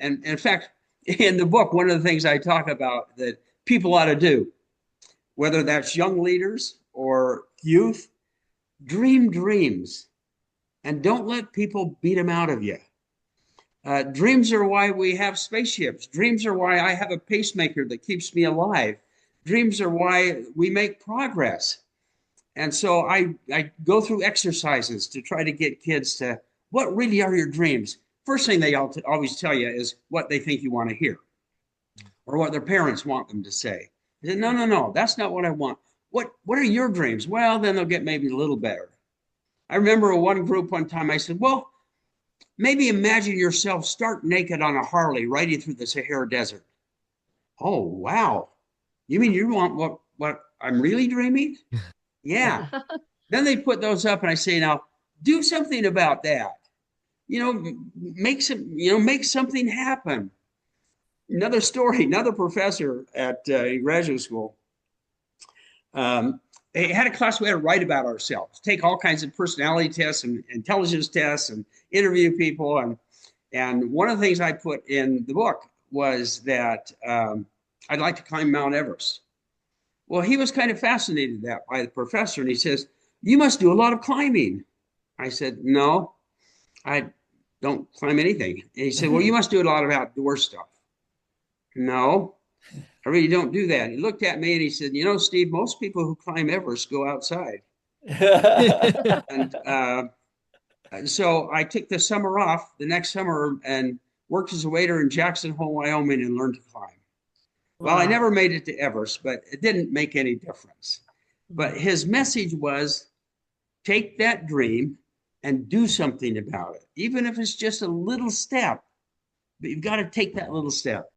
And in fact, in the book, one of the things I talk about that people ought to do, whether that's young leaders or youth, dream dreams and don't let people beat them out of you. Dreams are why we have spaceships. Dreams are why I have a pacemaker that keeps me alive. Dreams are why we make progress. And so I go through exercises to try to get kids to, what really are your dreams? First thing they always tell you is what they think you want to hear or what their parents want them to say. I said, no, no, no, that's not what I want. What are your dreams? Well, then they'll get maybe a little better. I remember one group one time I said, well, maybe imagine yourself stark naked on a Harley riding through the Sahara Desert. Oh, wow. You mean you want what I'm really dreaming? Yeah. Then they put those up and I say, now do something about that. Make something happen. Another story, another professor at graduate school, they had a class we had to write about ourselves, take all kinds of personality tests and intelligence tests and interview people. And one of the things I put in the book was that I'd like to climb Mount Everest. Well, he was kind of fascinated by the professor, and he says, you must do a lot of climbing. I said, no, I don't climb anything. And he said, well, you must do a lot of outdoor stuff. No, I really don't do that. He looked at me and he said, Steve, most people who climb Everest go outside. And so I took the summer off the next summer and worked as a waiter in Jackson Hole, Wyoming, and learned to climb. Well, I never made it to Everest, but it didn't make any difference. But his message was, take that dream and do something about it, even if it's just a little step. But you've got to take that little step.